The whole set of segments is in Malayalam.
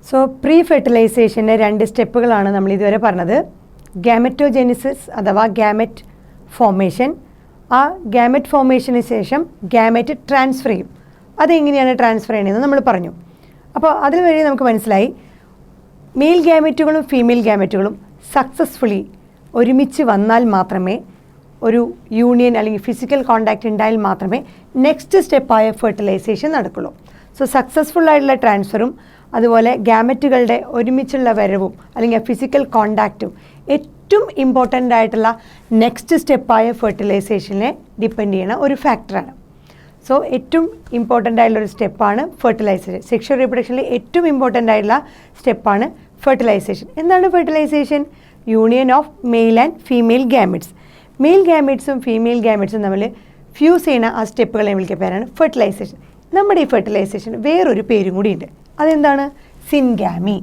സോ പ്രീ ഫെർട്ടിലൈസേഷൻ്റെ 2 സ്റ്റെപ്പുകളാണ് നമ്മൾ ഇതുവരെ പറഞ്ഞത്. ഗാമറ്റോജെനിസിസ് അഥവാ ഗാമറ്റ് ഫോർമേഷൻ. ആ ഗാമറ്റ് ഫോർമേഷന് ശേഷം ഗാമറ്റ് ട്രാൻസ്ഫർ ചെയ്യും. അതെങ്ങനെയാണ് ട്രാൻസ്ഫർ ചെയ്യണമെന്ന് നമ്മൾ പറഞ്ഞു. അപ്പോൾ അതിൽ വഴി നമുക്ക് മനസ്സിലായി മെയിൽ ഗാമറ്റുകളും ഫീമെയിൽ ഗാമറ്റുകളും സക്സസ്ഫുള്ളി ഒരുമിച്ച് വന്നാൽ മാത്രമേ ഒരു യൂണിയൻ അല്ലെങ്കിൽ ഫിസിക്കൽ കോണ്ടാക്റ്റ് ഉണ്ടായാൽ മാത്രമേ നെക്സ്റ്റ് സ്റ്റെപ്പായ ഫെർട്ടിലൈസേഷൻ നടക്കുള്ളൂ. സോ സക്സസ്ഫുൾ ആയിട്ടുള്ള ട്രാൻസ്ഫറും അതുപോലെ ഗാമറ്റുകളുടെ ഒരുമിച്ചുള്ള വരവും അല്ലെങ്കിൽ ഫിസിക്കൽ കോണ്ടാക്റ്റും ഏറ്റവും ഇമ്പോർട്ടൻ്റ് ആയിട്ടുള്ള നെക്സ്റ്റ് സ്റ്റെപ്പായ ഫെർട്ടിലൈസേഷനെ ഡിപ്പെൻഡ് ചെയ്യുന്ന ഒരു ഫാക്ടറാണ്. സോ ഏറ്റവും ഇമ്പോർട്ടൻ്റ് ആയിട്ടുള്ള ഒരു സ്റ്റെപ്പാണ് ഫെർട്ടിലൈസേഷൻ. സെക്ഷൽ റീപ്രൊഡക്ഷനിൽ ഏറ്റവും ഇമ്പോർട്ടൻ്റ് ആയിട്ടുള്ള സ്റ്റെപ്പാണ് ഫെർട്ടിലൈസേഷൻ. എന്താണ് fertilization? Union of male and female gametes. Male ഗാമറ്റ്സും ഫീമെയിൽ ഗാമറ്റ്സും തമ്മിൽ ഫ്യൂസ് ചെയ്യുന്ന ആ സ്റ്റെപ്പുകളെ വിളിക്കുന്ന പേരാണ് ഫെർട്ടിലൈസേഷൻ. നമ്മുടെ ഈ ഫെർട്ടിലൈസേഷൻ വേറൊരു പേരും കൂടിയുണ്ട്. അതെന്താണ്? സിൻഗാമി.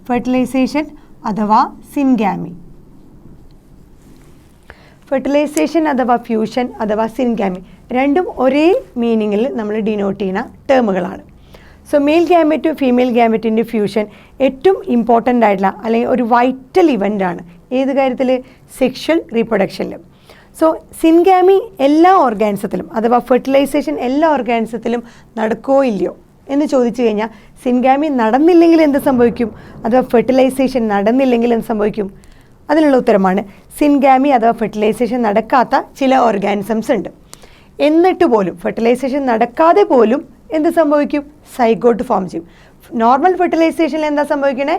ഫെർട്ടിലൈസേഷൻ അഥവാ സിൻഗാമി. ഫെർട്ടിലൈസേഷൻ അഥവാ ഫ്യൂഷൻ അഥവാ സിൻഗാമി രണ്ടും ഒരേ മീനിങ്ങിൽ നമ്മൾ ഡിനോട്ട് ചെയ്യുന്ന ടേമുകളാണ്. സോ മെയിൽ ഗാമറ്റും ഫീമെയിൽ ഗാമറ്റിൻ്റെ ഫ്യൂഷൻ ഏറ്റവും ഇമ്പോർട്ടൻ്റ് ആയിട്ടുള്ള അല്ലെങ്കിൽ ഒരു വൈറ്റൽ ഇവൻ്റാണ്. ഏത് കാര്യത്തിൽ? സെക്ഷൽ റീപ്രൊഡക്ഷനിലും. സോ സിൻഗാമി എല്ലാ ഓർഗാനിസത്തിലും അഥവാ ഫെർട്ടിലൈസേഷൻ എല്ലാ ഓർഗാനിസത്തിലും നടക്കുകയോ ഇല്ലയോ എന്ന് ചോദിച്ചു കഴിഞ്ഞാൽ സിൻഗാമി നടന്നില്ലെങ്കിൽ എന്ത് സംഭവിക്കും? അഥവാ ഫെർട്ടിലൈസേഷൻ നടന്നില്ലെങ്കിൽ എന്ത് സംഭവിക്കും? അതിനുള്ള ഉത്തരമാണ് സിൻഗാമി അഥവാ ഫെർട്ടിലൈസേഷൻ നടക്കാത്ത ചില ഓർഗാനിസംസ് ഉണ്ട്. എന്നിട്ട് പോലും ഫെർട്ടിലൈസേഷൻ നടക്കാതെ പോലും എന്ത് സംഭവിക്കും? സൈഗോട്ട് ഫോം ചെയ്യും. നോർമൽ ഫെർട്ടിലൈസേഷനിൽ എന്താ സംഭവിക്കണേ?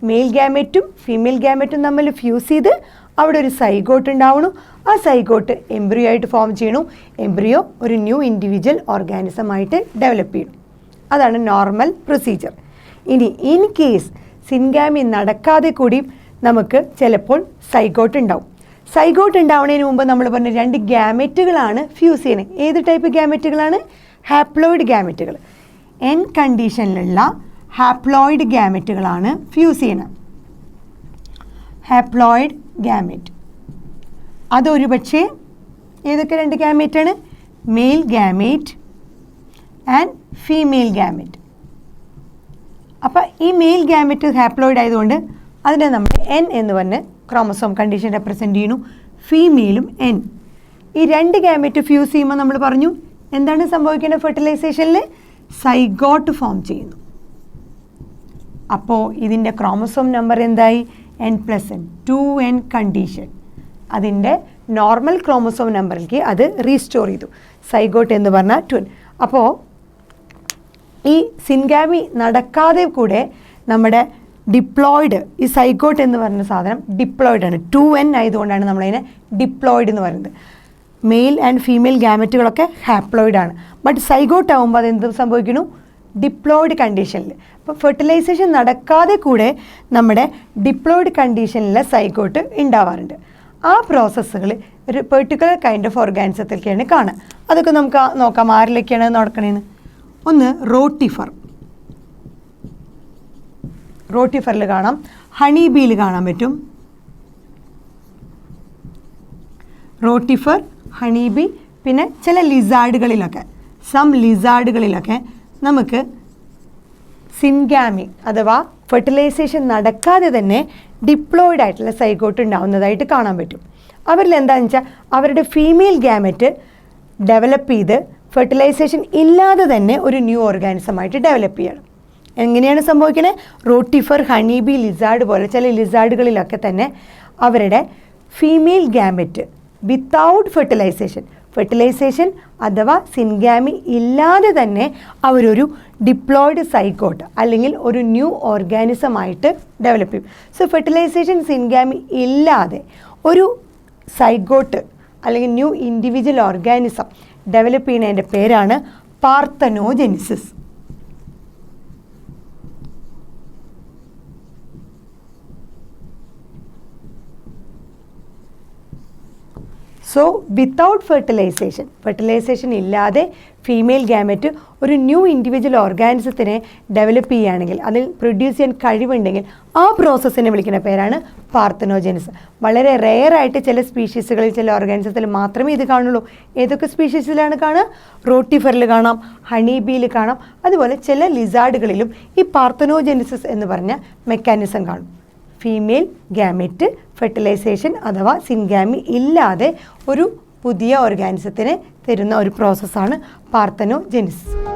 മെയിൽ ഗാമറ്റും ഫീമെയിൽ ഗാമറ്റും തമ്മിൽ ഫ്യൂസ് ചെയ്ത് അവിടെ ഒരു സൈഗോട്ട് ഉണ്ടാവണു. ആ സൈഗോട്ട് എംബ്രിയോ ആയിട്ട് ഫോം ചെയ്യണു. എംബ്രിയോ ഒരു ന്യൂ ഇൻഡിവിജ്വൽ ഓർഗാനിസമായിട്ട് ഡെവലപ്പ് ചെയ്യണം. അതാണ് നോർമൽ പ്രൊസീജിയർ. ഇനി ഇൻ കേസ് സിൻഗാമി നടക്കാതെ കൂടി നമുക്ക് ചിലപ്പോൾ സൈഗോട്ട് ഉണ്ടാവും. സൈഗോട്ട് ഉണ്ടാവുന്നതിന് മുമ്പ് നമ്മൾ പറഞ്ഞ 2 ഗാമറ്റുകളാണ് ഫ്യൂസ് ചെയ്യണത്. ഏത് ടൈപ്പ് ഗാമറ്റുകളാണ്? ഹാപ്ലോയിഡ് ഗാമറ്റുകൾ. എൻ കണ്ടീഷനിലുള്ള ഹാപ്ലോയിഡ് ഗാമറ്റുകളാണ് ഫ്യൂസ് ചെയ്യണത്. ഹാപ്ലോയിഡ് ഗാമറ്റ് അതൊരു പക്ഷേ ഏതൊക്കെ 2 ഗാമറ്റാണ്? Male gamete and female gamete. അപ്പോൾ ഈ മെയിൽ ഗാമറ്റ് ഹാപ്ലോയിഡ് ആയതുകൊണ്ട് അതിനെ നമ്മൾ എൻ എന്ന് പറഞ്ഞ് ക്രോമസോം കണ്ടീഷൻ റെപ്രസെൻ്റ് ചെയ്യുന്നു. ഫീമെയിലും എൻ. ഈ 2 ഗാമറ്റ് ഫ്യൂസ് ചെയ്യുമ്പോൾ നമ്മൾ പറഞ്ഞു എന്താണ് സംഭവിക്കേണ്ടത്? ഫെർട്ടിലൈസേഷനിൽ സൈഗോട്ട് ഫോം ചെയ്യുന്നു. അപ്പോൾ ഇതിൻ്റെ ക്രോമസോം നമ്പർ എന്തായി? n+n 2n condition. അതിൻ്റെ നോർമൽ ക്രോമസോം നമ്പറിലേക്ക് അത് റീസ്റ്റോർ ചെയ്തു. സൈഗോട്ട് എന്ന് പറഞ്ഞാൽ 2n. അപ്പോൾ ഈ സിൻഗാമി നടക്കാതെ കൂടെ നമ്മുടെ ഡിപ്ലോയിഡ് ഈ സൈഗോട്ട് എന്ന് പറയുന്ന സാധനം ഡിപ്ലോയിഡ് ആണ്. 2n ആയതുകൊണ്ടാണ് നമ്മളതിനെ ഡിപ്ലോയിഡ് എന്ന് പറയുന്നത്. മെയിൽ ആൻഡ് ഫീമെയിൽ ഗാമറ്റുകളൊക്കെ ഹാപ്ലോയിഡ് ആണ്. ബട്ട് സൈഗോട്ട് ആകുമ്പോൾ അതെന്ത് സംഭവിക്കുന്നു? ഡിപ്ലോയിഡ് കണ്ടീഷനിൽ. അപ്പോൾ ഫെർട്ടിലൈസേഷൻ നടക്കാതെ കൂടെ നമ്മുടെ ഡിപ്ലോയിഡ് കണ്ടീഷനിലെ സൈഗോട്ട് ഉണ്ടാവാറുണ്ട്. ആ പ്രോസസ്സുകൾ ഒരു പെർട്ടിക്കുലർ കൈൻഡ് ഓഫ് ഓർഗാനിസത്തിലേക്കാണ് കാണുക. അതൊക്കെ നമുക്ക് നോക്കാം ആരിലേക്കാണ് നടക്കണേന്ന്. ഒന്ന് റോട്ടിഫർ. റോട്ടിഫറിൽ കാണാം. ഹണി ബീയിൽ കാണാൻ പറ്റും. റോട്ടിഫർ, ഹണി ബി, പിന്നെ ചില ലിസാർഡുകളിലൊക്കെ ലിസാർഡുകളിലൊക്കെ നമുക്ക് സിൻഗാമി അഥവാ ഫെർട്ടിലൈസേഷൻ നടക്കാതെ തന്നെ ഡിപ്ലോയിഡ് ആയിട്ടുള്ള സൈഗോട്ട് ഉണ്ടാവുന്നതായിട്ട് കാണാൻ പറ്റും. അവരിൽ എന്താണെന്ന് വെച്ചാൽ അവരുടെ ഫീമെയിൽ ഗാമറ്റ് ഡെവലപ്പ് ചെയ്ത് ഫെർട്ടിലൈസേഷൻ ഇല്ലാതെ തന്നെ ഒരു ന്യൂ ഓർഗാനിസമായിട്ട് ഡെവലപ്പ് ചെയ്യണം. എങ്ങനെയാണ് സംഭവിക്കുന്നത്? റോട്ടിഫർ, ഹണി ബി, ലിസാർഡ് പോലെ ചില ലിസാർഡുകളിലൊക്കെ തന്നെ അവരുടെ ഫീമെയിൽ ഗാമറ്റ് വിത്തൗട്ട് ഫെർട്ടിലൈസേഷൻ അഥവാ സിൻഗാമി ഇല്ലാതെ തന്നെ അവരൊരു ഡിപ്ലോയിഡ് സൈഗോട്ട് അല്ലെങ്കിൽ ഒരു ന്യൂ ഓർഗാനിസമായിട്ട് ഡെവലപ്പ് ചെയ്യും. സോ ഫെർട്ടിലൈസേഷൻ സിൻഗാമി ഇല്ലാതെ ഒരു സൈഗോട്ട് അല്ലെങ്കിൽ ന്യൂ ഇൻഡിവിജ്വൽ ഓർഗാനിസം ഡെവലപ്പ് ചെയ്യുന്നതിൻ്റെ പേരാണ് പാർത്തനോജെനിസിസ്. സോ വിത്തൗട്ട് ഫെർട്ടിലൈസേഷൻ ഇല്ലാതെ ഫീമെയിൽ ഗാമറ്റ് ഒരു ന്യൂ ഇൻഡിവിജ്വൽ ഓർഗാനിസത്തിനെ ഡെവലപ്പ് ചെയ്യുകയാണെങ്കിൽ, അതിൽ പ്രൊഡ്യൂസ് ചെയ്യാൻ കഴിവുണ്ടെങ്കിൽ ആ പ്രോസസ്സിനെ വിളിക്കുന്ന പേരാണ് പാർത്തനോജെനിസ്. വളരെ റെയറായിട്ട് ചില സ്പീഷീസുകളിൽ, ചില ഓർഗാനിസത്തിൽ മാത്രമേ ഇത് കാണുള്ളൂ. ഏതൊക്കെ സ്പീഷീസിലാണ് കാണുക? റോട്ടിഫറിൽ കാണാം, ഹണി ബീയിൽ കാണാം, അതുപോലെ ചില ലിസാർഡുകളിലും ഈ പാർത്തനോജെനിസിസ് എന്ന് പറഞ്ഞ മെക്കാനിസം കാണും. ഫീമെയിൽ ഗാമെറ്റ് ഫെർട്ടിലൈസേഷൻ അഥവാ സിൻഗാമി ഇല്ലാതെ ഒരു പുതിയ ഓർഗാനിസത്തിനെ തരുന്ന ഒരു പ്രോസസ്സാണ് പാർത്തനോജെനിസിസ്.